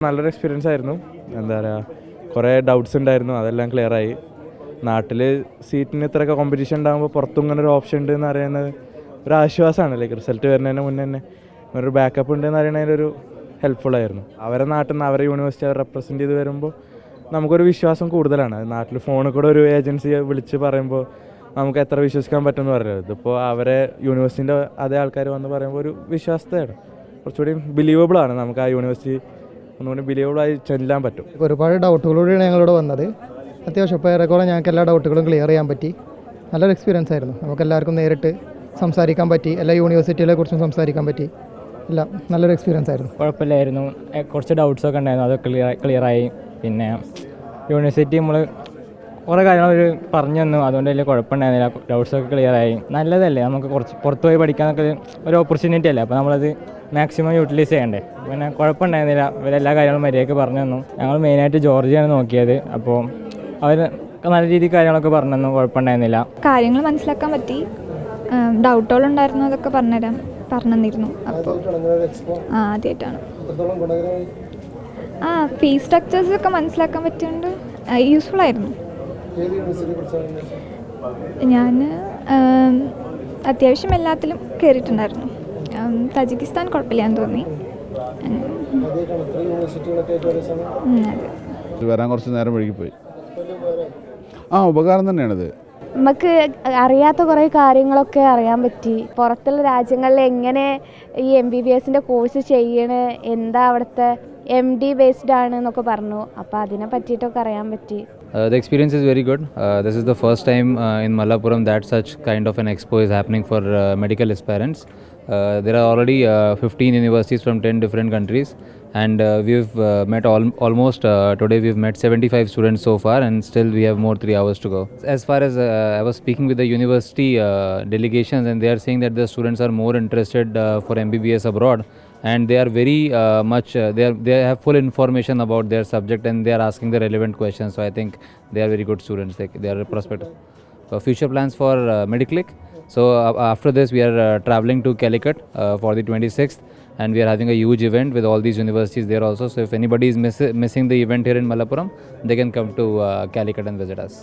നല്ലൊരു എക്സ്പീരിയൻസ് ആയിരുന്നു. എന്താ പറയുക, കുറേ ഡൗട്ട്സ് ഉണ്ടായിരുന്നു, അതെല്ലാം ക്ലിയറായി. നാട്ടിൽ സീറ്റിന് ഇത്രയൊക്കെ കോമ്പറ്റീഷൻ ഉണ്ടാകുമ്പോൾ പുറത്തും ഇങ്ങനെ ഒരു ഓപ്ഷൻ ഉണ്ട് എന്ന് അറിയുന്നത് ഒരു ആശ്വാസമാണ്. ലൈക്ക് റിസൾട്ട് വരുന്നതിന് മുന്നേ തന്നെ ഒരു ബാക്കപ്പ് ഉണ്ടെന്ന് അറിയണതിലൊരു ഹെൽപ്ഫുള്ളായിരുന്നു. അവരെ നാട്ടിൽ നിന്ന് അവരെ യൂണിവേഴ്സിറ്റി അവർ റെപ്രസെൻറ്റ് ചെയ്ത് വരുമ്പോൾ നമുക്കൊരു വിശ്വാസം കൂടുതലാണ്. നാട്ടിൽ ഫോണിൽ കൂടെ ഒരു ഏജൻസി വിളിച്ച് പറയുമ്പോൾ നമുക്ക് എത്ര വിശ്വസിക്കാൻ പറ്റുമെന്ന് പറയുന്നത്, ഇതിപ്പോൾ അവരെ യൂണിവേഴ്സിറ്റിൻ്റെ അതേ ആൾക്കാർ വന്ന് പറയുമ്പോൾ ഒരു വിശ്വാസത്തെയാണ്, കുറച്ചുകൂടി ബിലീവബിളാണ്. നമുക്ക് ആ യൂണിവേഴ്സിറ്റി ഒന്നുകൂടി ബിലീവബിളായി ചെല്ലാൻ പറ്റും. ഒരുപാട് ഡൗട്ടുകളോടെയാണ് ഞങ്ങളിവിടെ വന്നത്. അത്യാവശ്യം ഇപ്പോൾ ഏറെക്കുറെ ഞങ്ങൾക്ക് എല്ലാ ഡൗട്ടുകളും ക്ലിയർ ചെയ്യാൻ പറ്റി. നല്ലൊരു എക്സ്പീരിയൻസ് ആയിരുന്നു. നമുക്ക് എല്ലാവർക്കും നേരിട്ട് സംസാരിക്കാൻ പറ്റി, എല്ലാ യൂണിവേഴ്സിറ്റികളെ കുറിച്ചും സംസാരിക്കാൻ പറ്റി. എല്ലാം നല്ലൊരു എക്സ്പീരിയൻസ് ആയിരുന്നു. കുഴപ്പമില്ലായിരുന്നു. കുറച്ച് ഡൗട്ട്സൊക്കെ ഉണ്ടായിരുന്നു, അത് ക്ലിയറായി. പിന്നെ യൂണിവേഴ്സിറ്റി നമ്മൾ കുറേ കാര്യങ്ങൾ പറഞ്ഞു തന്നു, അതുകൊണ്ട് വലിയ കുഴപ്പമുണ്ടായിരുന്നില്ല. ഡൗട്ട്സൊക്കെ ക്ലിയറായി. നല്ലതല്ലേ, നമുക്ക് കുറച്ച് പുറത്ത് പോയി പഠിക്കാനൊക്കെ ഒരു ഓപ്പർച്യൂണിറ്റി അല്ലേ, അപ്പോൾ നമ്മളത് മാക്സിമം യൂട്ടിലൈസ് ചെയ്യണ്ടേ. പിന്നെ കുഴപ്പമുണ്ടായിരുന്നില്ല, ഇവരെല്ലാ കാര്യങ്ങളും മര്യാദയ്ക്ക് പറഞ്ഞു തന്നു. ഞങ്ങൾ മെയിനായിട്ട് ജോർജിയാണ് നോക്കിയത്, അപ്പോൾ അവർ നല്ല രീതിയിൽ കാര്യങ്ങളൊക്കെ പറഞ്ഞു തന്നു, കുഴപ്പമുണ്ടായിരുന്നില്ല. കാര്യങ്ങൾ മനസ്സിലാക്കാൻ പറ്റി. ഡൗട്ടുകളുണ്ടായിരുന്നു, അതൊക്കെ പറഞ്ഞു തന്നിരുന്നു. അപ്പോൾ ആദ്യമായിട്ടാണ് ഫീസ് സ്ട്രക്ചേഴ്സ് ഒക്കെ മനസ്സിലാക്കാൻ പറ്റിയുണ്ട്, യൂസ്ഫുൾ ആയിരുന്നു. ഞാൻ അത്യാവശ്യം എല്ലാത്തിലും കയറിയിട്ടുണ്ടായിരുന്നു. തജിക്കിസ്ഥാൻ കുഴപ്പമില്ലാന്ന് തോന്നി. വരാൻ കുറച്ച് നേരം വൈകിപ്പോയി. ഉപകാരം തന്നെയാണിത്. നമുക്ക് അറിയാത്ത കുറേ കാര്യങ്ങളൊക്കെ അറിയാൻ പറ്റി. പുറത്തുള്ള രാജ്യങ്ങളിൽ എങ്ങനെ ഈ MBBSൻ്റെ കോഴ്സ് ചെയ്യണേ, എന്താ അവിടുത്തെ MD ബേസ്ഡ് ആണ് എന്നൊക്കെ പറഞ്ഞു. അപ്പോൾ അതിനെ പറ്റിയിട്ടൊക്കെ അറിയാൻ പറ്റി. The experience is very good. This is the first time in Malappuram that such kind of an expo is happening for medical aspirants. There are already 15 universities from 10 different countries, and we've met almost today we've met 75 students so far, and still we have more 3 hours to go. As far as I was speaking with the university delegations, and they are saying that the students are more interested for MBBS abroad, and they are very much they have full information about their subject, and they are asking the relevant questions. So I think they are very good students. They are prospective. Future plans for Mediclick. So after this we are traveling to Calicut for the 26th, and we are having a huge event with all these universities there also. So if anybody is missing the event here in Malappuram, they can come to Calicut and visit us.